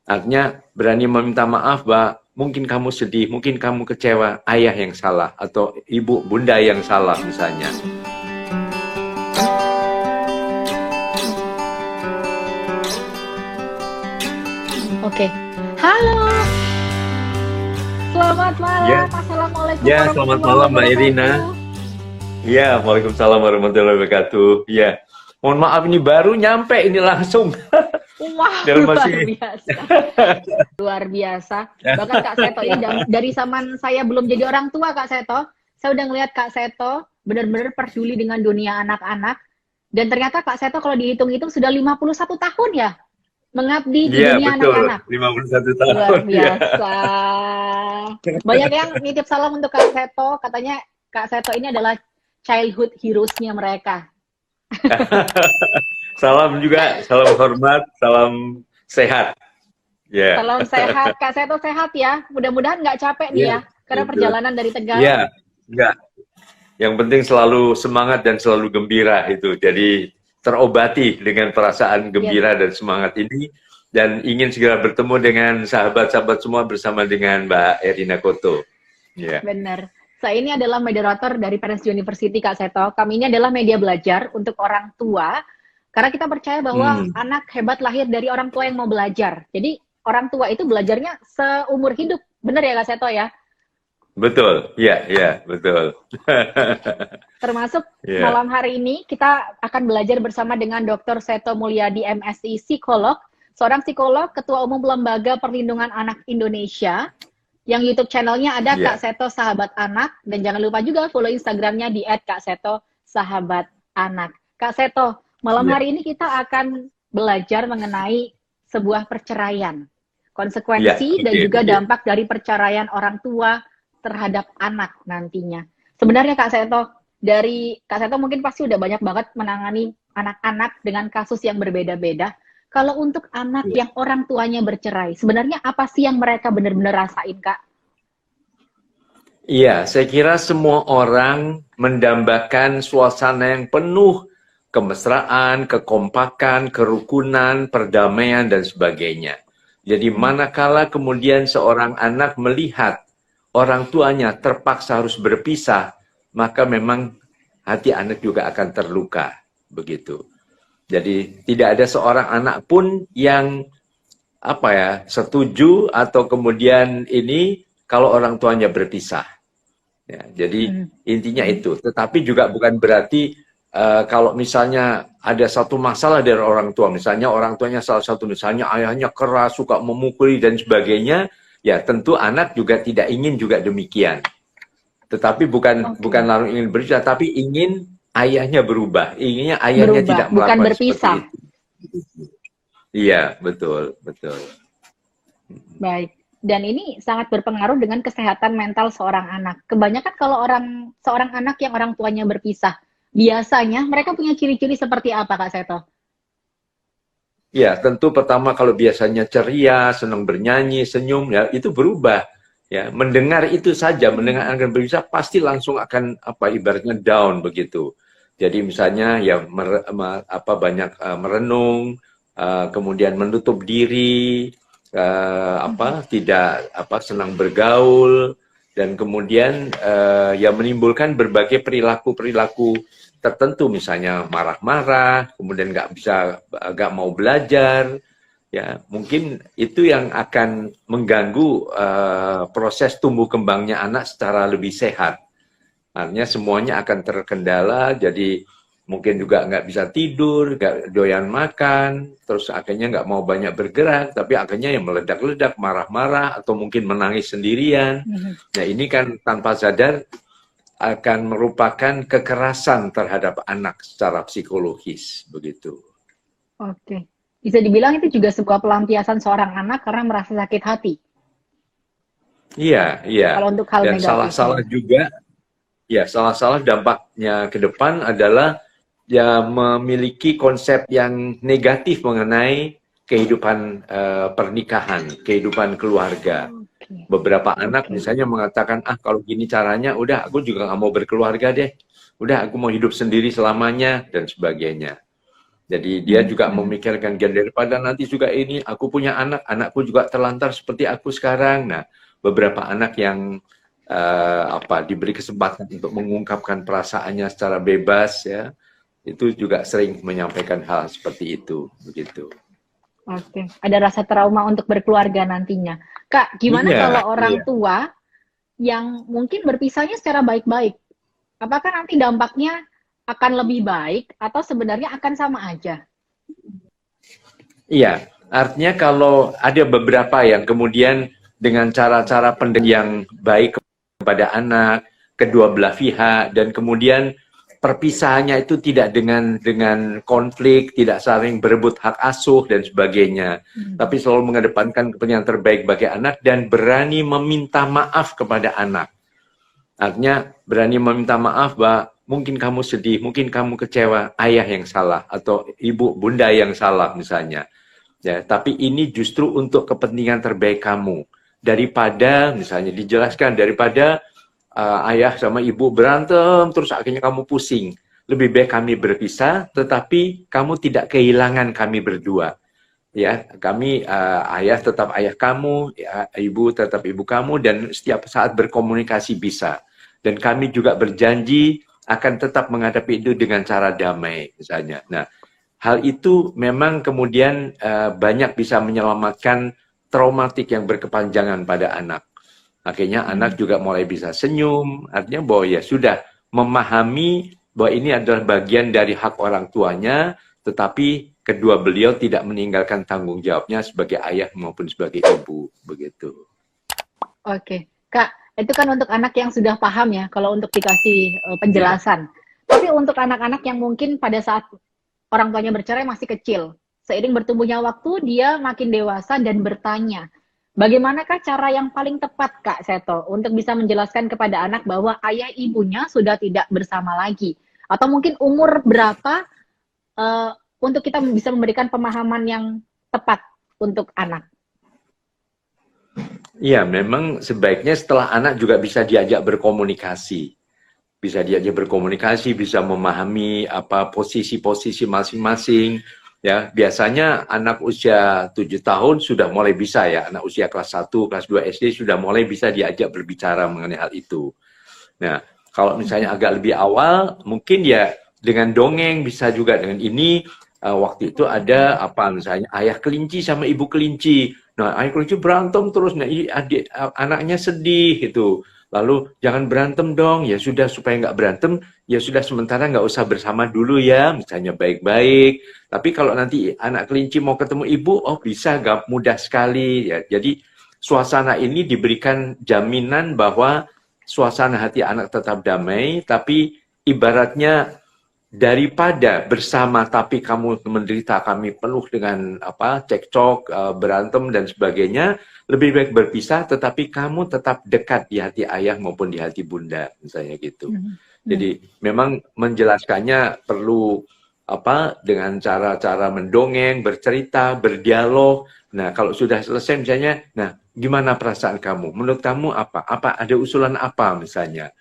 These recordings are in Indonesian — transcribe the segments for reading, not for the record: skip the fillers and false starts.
Artinya berani meminta maaf bahwa mungkin kamu sedih, mungkin kamu kecewa, ayah yang salah atau ibu, bunda yang salah misalnya. Oke. Halo, selamat Ya, malam. Assalamualaikum ya, selamat warahmatullahi malam Mbak Irina. wabarakatuh. Ya, Waalaikumsalam warahmatullahi wabarakatuh. Ya, mohon maaf ini baru nyampe ini langsung. Wah, Dan luar masih biasa. Luar biasa. Bahkan Kak Seto ini dari zaman saya belum jadi orang tua, Kak Seto, saya udah ngeliat Kak Seto benar-benar peduli dengan dunia anak-anak. Dan ternyata Kak Seto kalau dihitung-hitung sudah 51 tahun ya mengabdi di Iya, dunia betul. anak-anak. 51 Luar tahun, ya. biasa. Banyak yang nitip salam untuk Kak Seto, katanya Kak Seto ini adalah childhood heroes-nya mereka. Salam juga, salam hormat, salam sehat. Ya. Salam sehat, Kak Seto sehat ya. Mudah-mudahan nggak capek nih Ya, ya, karena betul. perjalanan dari Tegal. Ya, enggak. Yang penting selalu semangat dan selalu gembira itu. Jadi terobati dengan perasaan Yes, gembira dan semangat ini dan ingin segera bertemu dengan sahabat-sahabat semua bersama dengan Mbak Erina Koto. Ya. benar. Saya ini adalah moderator dari Parents University, Kak Seto. Kami ini adalah media belajar untuk orang tua, karena kita percaya bahwa Hmm, anak hebat lahir dari orang tua yang mau belajar. Jadi orang tua itu belajarnya seumur hidup. Benar ya Kak Seto ya? betul. Ya, ya, betul. Termasuk Ya. malam hari ini kita akan belajar bersama dengan Dr. Seto Mulyadi MSI Psikolog, seorang psikolog, Ketua Umum Lembaga Perlindungan Anak Indonesia, yang YouTube channelnya ada Kak Ya. Seto Sahabat Anak, dan jangan lupa juga follow Instagramnya di @kakseto_sahabat_anak. Kak Seto, malam Ya. hari ini kita akan belajar mengenai sebuah perceraian, Ya, konsekuensi dan oke, juga oke. dampak dari perceraian orang tua terhadap anak nantinya. Sebenarnya Kak Seto, dari Kak Seto mungkin pasti udah banyak banget menangani anak-anak dengan kasus yang berbeda-beda. Kalau untuk anak Ya. yang orang tuanya bercerai, sebenarnya apa sih yang mereka benar-benar rasain, Kak? Iya, saya kira semua orang mendambakan suasana yang penuh kemesraan, kekompakan, kerukunan, perdamaian, dan sebagainya. Jadi manakala kemudian seorang anak melihat orang tuanya terpaksa harus berpisah, maka memang hati anak juga akan terluka. Begitu. Jadi tidak ada seorang anak pun yang setuju atau kemudian ini kalau orang tuanya berpisah. Ya, jadi Hmm. intinya itu. Tetapi juga bukan berarti kalau misalnya ada satu masalah dari orang tua, misalnya orang tuanya salah satu, misalnya ayahnya keras, suka memukuli dan sebagainya, ya tentu anak juga tidak ingin juga demikian. Tetapi bukan lalu ingin berpisah, tapi ingin ayahnya berubah, inginnya ayahnya Berubah, tidak bukan melakukan seperti berpisah. itu. Iya, betul, betul. Baik. Dan ini sangat berpengaruh dengan kesehatan mental seorang anak. Kebanyakan kalau seorang anak yang orang tuanya berpisah, biasanya mereka punya ciri-ciri seperti apa, Kak Seto? Ya, tentu pertama kalau biasanya ceria, senang bernyanyi, senyum, ya itu berubah. Ya, mendengar itu saja, mendengar akan berpisah pasti langsung akan ibaratnya down begitu. Jadi misalnya ya banyak merenung, kemudian menutup diri, tidak senang bergaul, dan kemudian ya menimbulkan berbagai perilaku-perilaku tertentu, misalnya marah-marah, kemudian nggak mau belajar, ya mungkin itu yang akan mengganggu proses tumbuh kembangnya anak secara lebih sehat. Artinya semuanya akan terkendala, jadi mungkin juga nggak bisa tidur, nggak doyan makan, terus akhirnya nggak mau banyak bergerak, tapi akhirnya yang meledak-ledak, marah-marah, atau mungkin menangis sendirian. Nah ini kan tanpa sadar akan merupakan kekerasan terhadap anak secara psikologis, begitu. Oke. Bisa dibilang itu juga sebuah pelampiasan seorang anak karena merasa sakit hati. Iya, iya. Kalau untuk hal Dan negatifnya. salah-salah juga, ya salah-salah dampaknya ke depan adalah ya memiliki konsep yang negatif mengenai kehidupan pernikahan, kehidupan keluarga. Oke. Beberapa anak Oke. misalnya mengatakan, kalau gini caranya, udah aku juga nggak mau berkeluarga deh. Udah aku mau hidup sendiri selamanya, dan sebagainya. Jadi dia juga memikirkan daripada nanti juga ini aku punya anak, anakku juga terlantar seperti aku sekarang. Nah, beberapa anak yang diberi kesempatan untuk mengungkapkan perasaannya secara bebas ya, itu juga sering menyampaikan hal seperti itu, begitu. Oke, ada rasa trauma untuk berkeluarga nantinya. Kak, gimana Iya, kalau orang tua yang mungkin berpisahnya secara baik-baik? Apakah nanti dampaknya akan lebih baik atau sebenarnya akan sama aja? iya. Artinya kalau ada beberapa yang kemudian dengan cara-cara pendidikan yang baik kepada anak, kedua belah pihak, dan kemudian perpisahannya itu tidak dengan konflik, tidak saling berebut hak asuh dan sebagainya, tapi selalu mengedepankan kepentingan terbaik bagi anak dan berani meminta maaf kepada anak. Artinya berani meminta maaf bahwa mungkin kamu sedih, mungkin kamu kecewa, ayah yang salah atau ibu, bunda yang salah misalnya. Ya, tapi ini justru untuk kepentingan terbaik kamu. Daripada misalnya dijelaskan daripada ayah sama ibu berantem terus akhirnya kamu pusing. Lebih baik kami berpisah tetapi kamu tidak kehilangan kami berdua. Ya, kami ayah tetap ayah kamu, ya, ibu tetap ibu kamu dan setiap saat berkomunikasi bisa. Dan kami juga berjanji akan tetap menghadapi itu dengan cara damai misalnya. Nah, hal itu memang kemudian banyak bisa menyelamatkan traumatik yang berkepanjangan pada anak. Akhirnya anak juga mulai bisa senyum, artinya bahwa ya sudah memahami bahwa ini adalah bagian dari hak orang tuanya, tetapi kedua beliau tidak meninggalkan tanggung jawabnya sebagai ayah maupun sebagai ibu, begitu. Oke, Kak, itu kan untuk anak yang sudah paham ya, kalau untuk dikasih penjelasan. Tapi untuk anak-anak yang mungkin pada saat orang tuanya bercerai masih kecil, seiring bertumbuhnya waktu, dia makin dewasa dan bertanya, bagaimanakah cara yang paling tepat, Kak Seto, untuk bisa menjelaskan kepada anak bahwa ayah ibunya sudah tidak bersama lagi? Atau mungkin umur berapa untuk kita bisa memberikan pemahaman yang tepat untuk anak? Iya, memang sebaiknya setelah anak juga bisa diajak berkomunikasi. Bisa diajak berkomunikasi, bisa memahami apa posisi-posisi masing-masing. Ya, biasanya anak usia 7 tahun sudah mulai bisa ya, anak usia kelas 1, kelas 2 SD sudah mulai bisa diajak berbicara mengenai hal itu. Nah, kalau misalnya agak lebih awal, mungkin ya dengan dongeng bisa juga dengan ini. Waktu itu ada apa misalnya ayah kelinci sama ibu kelinci. Nah, ayah kelinci berantem terus, nah ini adik anaknya sedih gitu. Lalu jangan berantem dong, ya sudah supaya nggak berantem, ya sudah sementara nggak usah bersama dulu ya, misalnya baik-baik. Tapi kalau nanti anak kelinci mau ketemu ibu, oh bisa, gak mudah sekali ya. Jadi suasana ini diberikan jaminan bahwa suasana hati anak tetap damai, tapi ibaratnya daripada bersama tapi kamu menderita, kami penuh dengan apa cekcok, berantem dan sebagainya, lebih baik berpisah tetapi kamu tetap dekat di hati ayah maupun di hati bunda, misalnya gitu. Jadi memang menjelaskannya perlu apa dengan cara-cara mendongeng, bercerita, berdialog. Nah, kalau sudah selesai misalnya, nah gimana perasaan kamu? Menurut kamu apa? Apa ada usulan apa misalnya?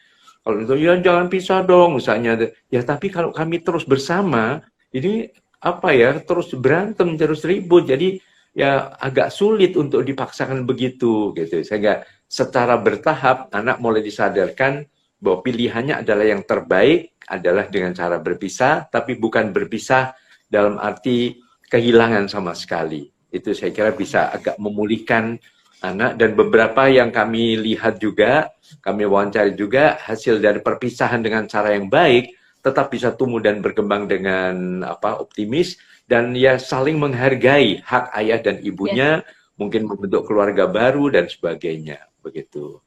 Kalau itu ya jangan pisah dong misalnya. Ya tapi kalau kami terus bersama, ini apa ya, terus berantem, terus ribut. Jadi ya agak sulit untuk dipaksakan begitu gitu. Sehingga secara bertahap anak mulai disadarkan bahwa pilihannya adalah yang terbaik adalah dengan cara berpisah, tapi bukan berpisah dalam arti kehilangan sama sekali. Itu saya kira bisa agak memulihkan anak, dan beberapa yang kami lihat juga, kami wawancari juga, hasil dari perpisahan dengan cara yang baik tetap bisa tumbuh dan berkembang dengan apa optimis, dan ya saling menghargai hak ayah dan ibunya, mungkin membentuk keluarga baru dan sebagainya, begitu.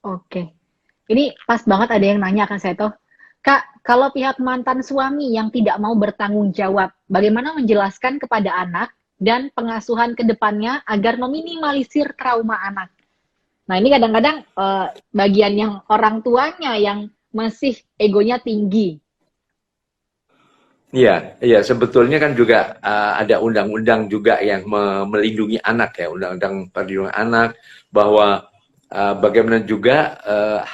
Oke, ini pas banget ada yang nanya Kak Seto. Kak, kalau pihak mantan suami yang tidak mau bertanggung jawab, bagaimana menjelaskan kepada anak dan pengasuhan ke depannya agar meminimalisir trauma anak? Nah, ini kadang-kadang bagian yang orang tuanya yang masih egonya tinggi. Iya, iya sebetulnya kan juga ada undang-undang juga yang melindungi anak ya, undang-undang perlindungan anak, bahwa bagaimana juga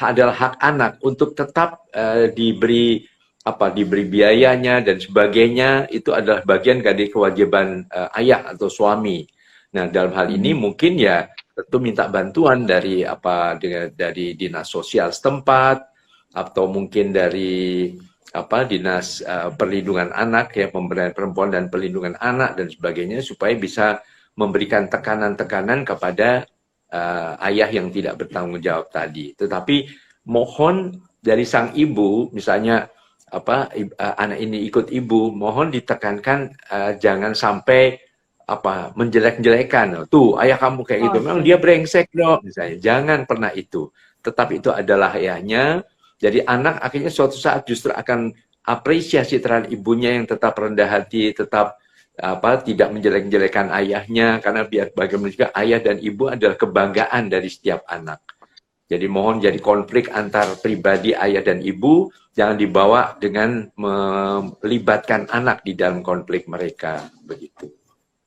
adalah hak anak untuk tetap diberi diberi biayanya dan sebagainya, itu adalah bagian dari kewajiban ayah atau suami. Nah, dalam hal ini mungkin ya tentu minta bantuan dari dari dinas sosial setempat, atau mungkin dari dinas perlindungan anak, ya, pemberdayaan perempuan dan perlindungan anak dan sebagainya, supaya bisa memberikan tekanan-tekanan kepada ayah yang tidak bertanggung jawab tadi. Tetapi mohon dari sang ibu, misalnya anak ini ikut ibu, mohon ditekankan jangan sampai menjelek-jelekan. Tuh, ayah kamu kayak gitu, memang dia brengsek dong, misalnya. Jangan pernah itu. Tetap itu adalah ayahnya. Jadi anak akhirnya suatu saat justru akan apresiasi terhadap ibunya yang tetap rendah hati, tetap tidak menjelek-jelekan ayahnya, karena biar bagaimana juga ayah dan ibu adalah kebanggaan dari setiap anak. Jadi mohon jadi konflik antar pribadi ayah dan ibu jangan dibawa dengan melibatkan anak di dalam konflik mereka, begitu.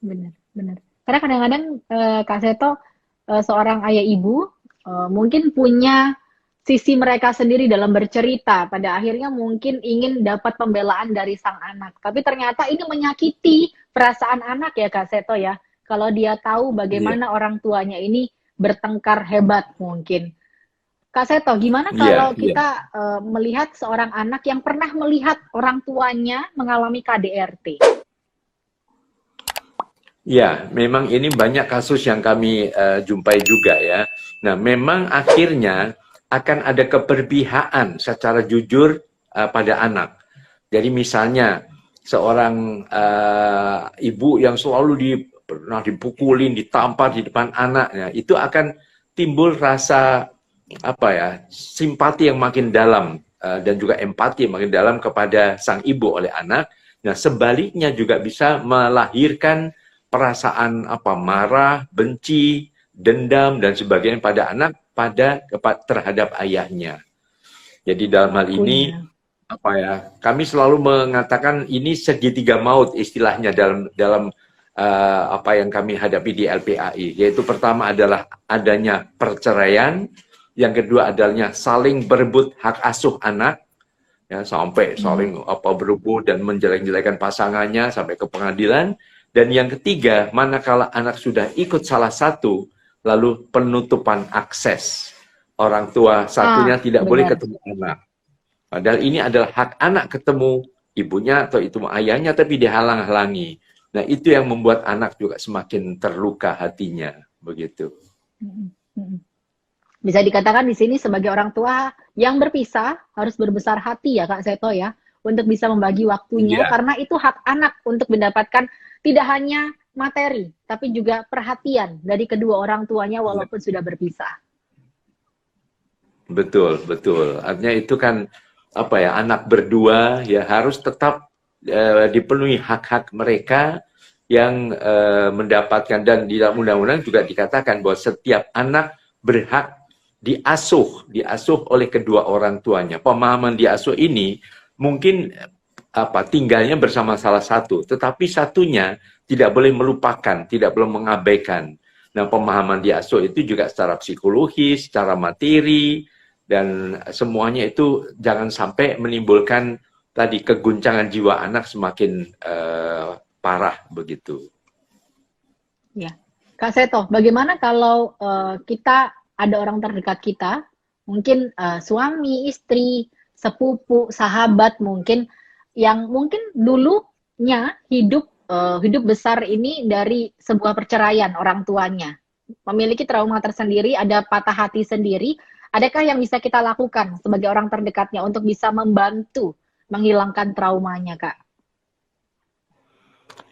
Benar, benar. Karena kadang-kadang Kak Seto, seorang ayah ibu mungkin punya sisi mereka sendiri dalam bercerita. Pada akhirnya mungkin ingin dapat pembelaan dari sang anak. Tapi ternyata ini menyakiti perasaan anak ya Kak Seto ya. Kalau dia tahu bagaimana orang tuanya ini bertengkar hebat mungkin. Kak Seto, gimana kalau kita melihat seorang anak yang pernah melihat orang tuanya mengalami KDRT? Ya, memang ini banyak kasus yang kami jumpai juga ya. Nah, memang akhirnya akan ada keberpihakan secara jujur pada anak. Jadi misalnya seorang ibu yang selalu pernah dipukulin, ditampar di depan anaknya, itu akan timbul rasa simpati yang makin dalam dan juga empati yang makin dalam kepada sang ibu oleh anak. Nah, sebaliknya juga bisa melahirkan perasaan marah, benci, dendam dan sebagainya pada anak terhadap ayahnya. Jadi dalam hal ini kami selalu mengatakan ini segitiga maut istilahnya dalam apa yang kami hadapi di LPAI, yaitu pertama adalah adanya perceraian, yang kedua adalah saling berebut hak asuh anak, ya, sampai saling berebut dan menjelek-jelekan pasangannya sampai ke pengadilan. Dan yang ketiga, manakala anak sudah ikut salah satu, lalu penutupan akses. Orang tua satunya tidak boleh ketemu anak. Padahal ini adalah hak anak ketemu ibunya atau itu ayahnya, tapi dihalang-halangi. Nah, itu yang membuat anak juga semakin terluka hatinya, begitu. Bisa dikatakan di sini sebagai orang tua yang berpisah harus berbesar hati ya Kak Seto ya, untuk bisa membagi waktunya, karena itu hak anak untuk mendapatkan tidak hanya materi, tapi juga perhatian dari kedua orang tuanya walaupun sudah berpisah. Betul, betul. Artinya itu kan anak berdua ya harus tetap dipenuhi hak-hak mereka yang mendapatkan, dan di dalam undang-undang juga dikatakan bahwa setiap anak berhak diasuh oleh kedua orang tuanya. Pemahaman diasuh ini mungkin tinggalnya bersama salah satu, tetapi satunya tidak boleh melupakan, tidak boleh mengabaikan. Nah, pemahaman diasuh itu juga secara psikologis, secara materi, dan semuanya itu jangan sampai menimbulkan tadi keguncangan jiwa anak semakin parah begitu. Ya, Kak Seto, bagaimana kalau kita ada orang terdekat kita, mungkin suami, istri, sepupu, sahabat mungkin, yang mungkin dulunya hidup besar ini dari sebuah perceraian orang tuanya, memiliki trauma tersendiri, ada patah hati sendiri. Adakah yang bisa kita lakukan sebagai orang terdekatnya untuk bisa membantu menghilangkan traumanya, Kak?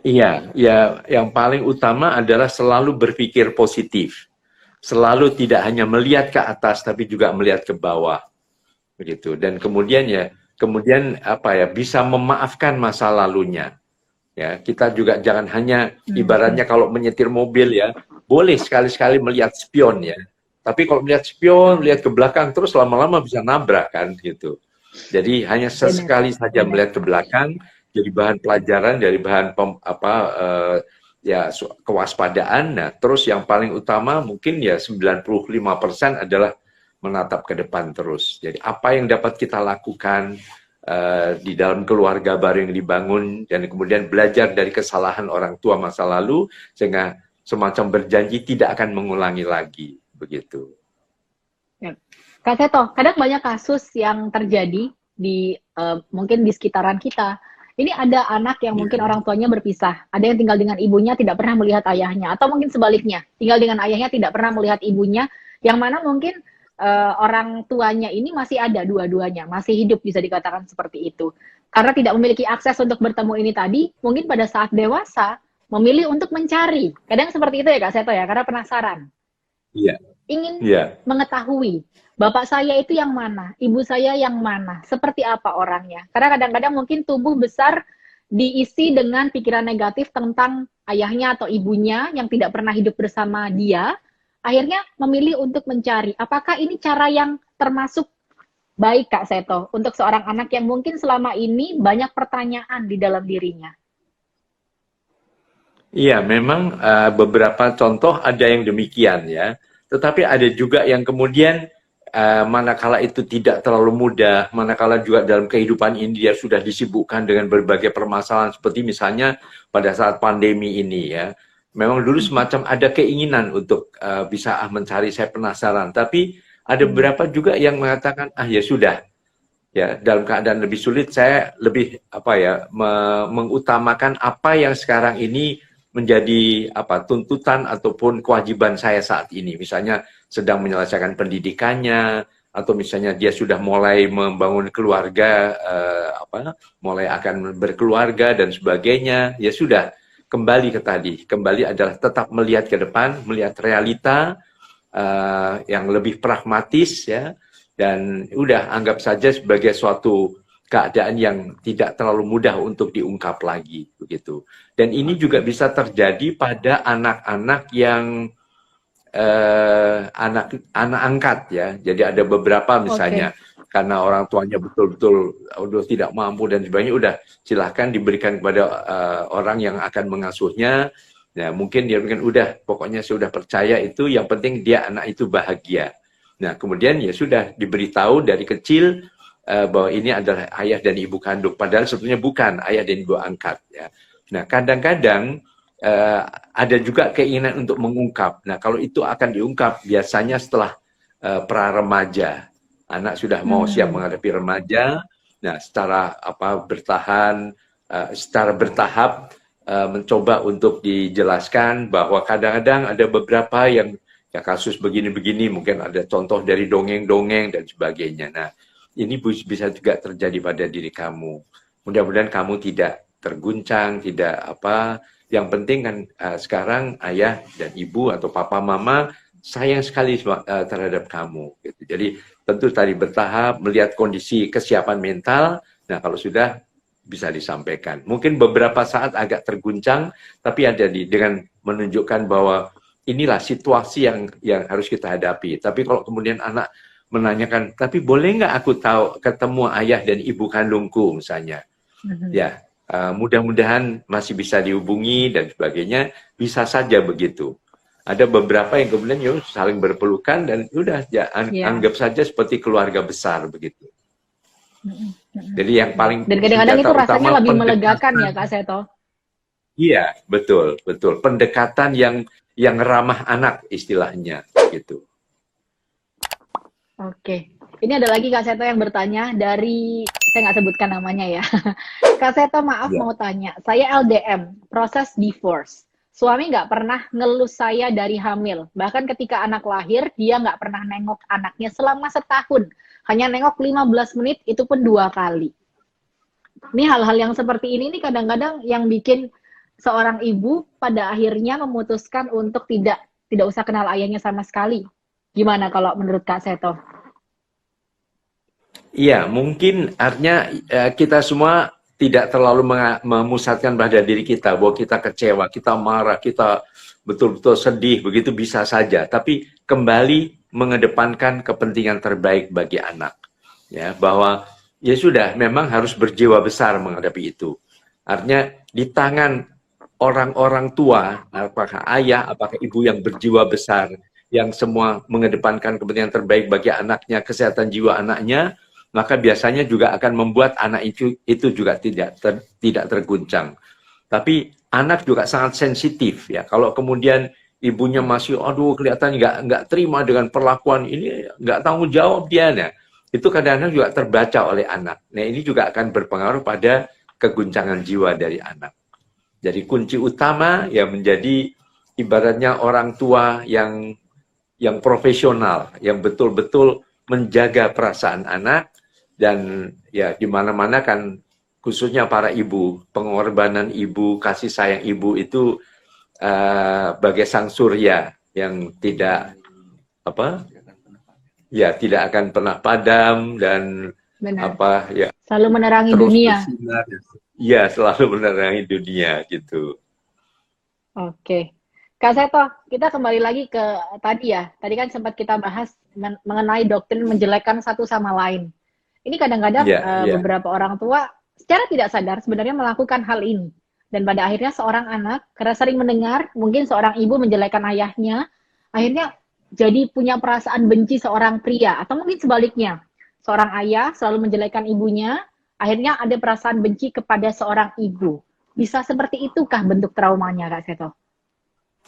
Iya, ya, yang paling utama adalah selalu berpikir positif. Selalu tidak hanya melihat ke atas, tapi juga melihat ke bawah. Begitu. Dan kemudian bisa memaafkan masa lalunya. Ya, kita juga jangan hanya ibaratnya kalau menyetir mobil ya, boleh sekali-sekali melihat spion ya. Tapi kalau melihat spion, melihat ke belakang terus lama-lama bisa nabrak kan gitu. Jadi hanya sesekali saja melihat ke belakang, jadi bahan pelajaran, dari bahan kewaspadaan. Nah, terus yang paling utama mungkin ya 95% adalah menatap ke depan terus. Jadi apa yang dapat kita lakukan di dalam keluarga baru yang dibangun, dan kemudian belajar dari kesalahan orang tua masa lalu sehingga semacam berjanji tidak akan mengulangi lagi, begitu. Ya. Kak Seto, kadang banyak kasus yang terjadi di mungkin di sekitaran kita. Ini ada anak yang mungkin orang tuanya berpisah, ada yang tinggal dengan ibunya tidak pernah melihat ayahnya, atau mungkin sebaliknya, tinggal dengan ayahnya tidak pernah melihat ibunya, yang mana mungkin orang tuanya ini masih ada dua-duanya, masih hidup bisa dikatakan seperti itu. Karena tidak memiliki akses untuk bertemu ini tadi, mungkin pada saat dewasa memilih untuk mencari. Kadang seperti itu ya Kak Seto ya, karena penasaran. Iya. Ingin Iya. mengetahui bapak saya itu yang mana, ibu saya yang mana, seperti apa orangnya. Karena kadang-kadang mungkin tubuh besar diisi dengan pikiran negatif tentang ayahnya atau ibunya yang tidak pernah hidup bersama dia, akhirnya memilih untuk mencari. Apakah ini cara yang termasuk baik Kak Seto untuk seorang anak yang mungkin selama ini banyak pertanyaan di dalam dirinya? Iya, memang beberapa contoh ada yang demikian ya. Tetapi ada juga yang kemudian manakala itu tidak terlalu mudah, manakala juga dalam kehidupan ini dia sudah disibukkan dengan berbagai permasalahan seperti misalnya pada saat pandemi ini ya. Memang dulu semacam ada keinginan untuk bisa mencari, saya penasaran. Tapi ada beberapa juga yang mengatakan, ya sudah, ya dalam keadaan lebih sulit saya lebih mengutamakan apa yang sekarang ini menjadi tuntutan ataupun kewajiban saya saat ini. Misalnya sedang menyelesaikan pendidikannya, atau misalnya dia sudah mulai membangun keluarga, mulai akan berkeluarga dan sebagainya. Ya sudah, kembali ke tadi. Kembali adalah tetap melihat ke depan, melihat realita yang lebih pragmatis ya. Dan udah anggap saja sebagai suatu keadaan yang tidak terlalu mudah untuk diungkap lagi begitu. Dan ini juga bisa terjadi pada anak-anak yang anak angkat ya. Jadi ada beberapa misalnya karena orang tuanya betul-betul udah tidak mampu dan sebagainya, udah silahkan diberikan kepada orang yang akan mengasuhnya. Ya mungkin dia mungkin udah pokoknya sudah percaya itu, yang penting dia anak itu bahagia. Nah kemudian ya sudah diberitahu dari kecil bahwa ini adalah ayah dan ibu kandung, padahal sebetulnya bukan ayah dan ibu angkat ya. Nah kadang-kadang ada juga keinginan untuk mengungkap. Nah kalau itu akan diungkap biasanya setelah pra remaja, anak sudah mau siap menghadapi remaja. Nah secara bertahan, secara bertahap mencoba untuk dijelaskan bahwa kadang-kadang ada beberapa yang ya kasus begini-begini, mungkin ada contoh dari dongeng-dongeng dan sebagainya. Nah ini bisa juga terjadi pada diri kamu. Mudah-mudahan kamu tidak terguncang, tidak Yang penting kan sekarang ayah dan ibu atau papa mama sayang sekali terhadap kamu. Gitu. Jadi tentu tadi bertahap, melihat kondisi kesiapan mental. Nah kalau sudah bisa disampaikan. Mungkin beberapa saat agak terguncang, tapi ada dengan menunjukkan bahwa inilah situasi yang harus kita hadapi. Tapi kalau kemudian anak menanyakan, tapi boleh nggak aku tahu ketemu ayah dan ibu kandungku misalnya, ya mudah-mudahan masih bisa dihubungi dan sebagainya, bisa saja begitu. Ada beberapa yang kemudian saling berpelukan dan udah anggap saja seperti keluarga besar begitu. Jadi yang paling dan kadang-kadang itu rasanya lebih melegakan ya Kak Seto. Iya betul. Pendekatan yang ramah anak istilahnya gitu. Oke, ini ada lagi Kak Seto yang bertanya dari, saya nggak sebutkan namanya ya. Kak Seto maaf mau tanya, saya LDM, proses divorce. Suami nggak pernah ngelus saya dari hamil. Bahkan ketika anak lahir, dia nggak pernah nengok anaknya selama setahun. Hanya nengok 15 menit, itu pun 2 kali. Ini hal-hal yang seperti ini kadang-kadang yang bikin seorang ibu pada akhirnya memutuskan untuk tidak usah kenal ayahnya sama sekali. Gimana kalau menurut Kak Seto? Iya, mungkin artinya kita semua tidak terlalu memusatkan pada diri kita bahwa kita kecewa, kita marah, kita betul-betul sedih, begitu bisa saja. Tapi kembali mengedepankan kepentingan terbaik bagi anak. Ya, bahwa ya sudah, memang harus berjiwa besar menghadapi itu. Artinya di tangan orang-orang tua, apakah ayah, apakah ibu yang berjiwa besar, yang semua mengedepankan kepentingan terbaik bagi anaknya, kesehatan jiwa anaknya, maka biasanya juga akan membuat anak itu juga tidak terguncang. Tapi anak juga sangat sensitif ya. Kalau kemudian ibunya masih, aduh kelihatan nggak terima dengan perlakuan ini, nggak tanggung jawab dia, nah, itu kadang-kadang juga terbaca oleh anak. Nah ini juga akan berpengaruh pada keguncangan jiwa dari anak. Jadi kunci utama ya menjadi ibaratnya orang tua yang profesional, yang betul-betul menjaga perasaan anak. Dan ya di mana-mana kan khususnya para ibu, pengorbanan ibu, kasih sayang ibu itu bagai sang surya yang tidak tidak akan pernah padam dan Benar. ya Selalu menerangi terus dunia. bersinar. Ya, selalu menerangi dunia gitu. Oke. Kak Seto, kita kembali lagi ke tadi ya. Tadi kan sempat kita bahas mengenai doktrin menjelekkan satu sama lain. Ini kadang-kadang beberapa orang tua secara tidak sadar sebenarnya melakukan hal ini. Dan pada akhirnya seorang anak, karena sering mendengar mungkin seorang ibu menjelekkan ayahnya, akhirnya jadi punya perasaan benci seorang pria. Atau mungkin sebaliknya, seorang ayah selalu menjelekkan ibunya, akhirnya ada perasaan benci kepada seorang ibu. Bisa seperti itukah bentuk traumanya, Kak Seto?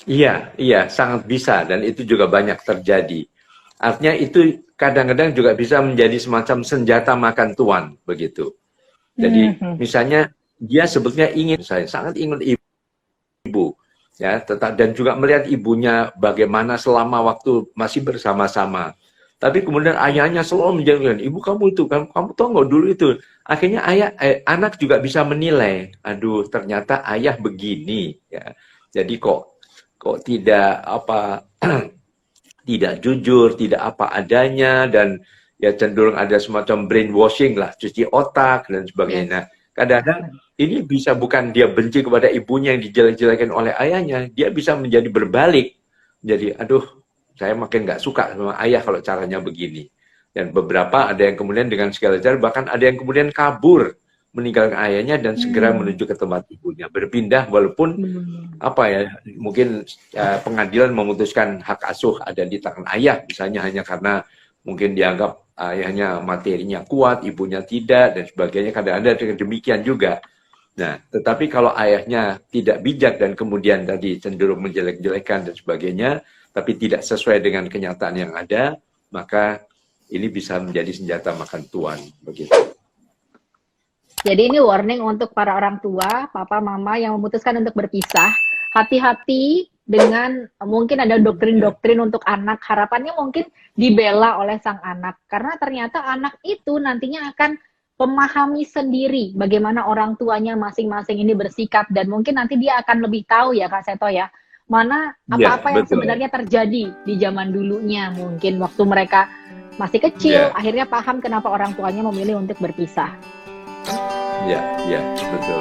Iya, sangat bisa. Dan itu juga banyak terjadi. Artinya itu kadang-kadang juga bisa menjadi semacam senjata makan tuan, begitu. Jadi misalnya dia sebetulnya sangat ingin ibu, ya, dan juga melihat ibunya bagaimana selama waktu masih bersama-sama. Tapi kemudian ayahnya selalu menjadikan ibu kamu itu, kamu tahu nggak dulu itu. Akhirnya anak juga bisa menilai, aduh ternyata ayah begini, ya. Jadi kok tidak tidak jujur, tidak apa adanya, dan ya cenderung ada semacam brainwashing lah, cuci otak dan sebagainya. Kadang-kadang ini bisa bukan dia benci kepada ibunya yang dijelek-jelekin oleh ayahnya, dia bisa menjadi berbalik. Jadi, aduh, saya makin nggak suka sama ayah kalau caranya begini. Dan beberapa ada yang kemudian dengan segala cara, bahkan ada yang kemudian kabur meninggalkan ayahnya dan segera menuju ke tempat ibunya, berpindah walaupun mungkin pengadilan memutuskan hak asuh ada di tangan ayah misalnya hanya karena mungkin dianggap ayahnya materinya kuat, ibunya tidak dan sebagainya. Kadang-kadang demikian juga. Nah, tetapi kalau ayahnya tidak bijak dan kemudian tadi cenderung menjelek-jelekan dan sebagainya, tapi tidak sesuai dengan kenyataan yang ada, maka ini bisa menjadi senjata makan tuan begitu. Jadi ini warning untuk para orang tua, papa, mama yang memutuskan untuk berpisah. Hati-hati dengan mungkin ada doktrin-doktrin untuk anak. Harapannya mungkin dibela oleh sang anak. Karena ternyata anak itu nantinya akan memahami sendiri bagaimana orang tuanya masing-masing ini bersikap. Dan mungkin nanti dia akan lebih tahu ya Kak Seto ya, mana apa-apa yang sebenarnya terjadi di zaman dulunya. Mungkin waktu mereka masih kecil, akhirnya paham kenapa orang tuanya memilih untuk berpisah. Ya, betul.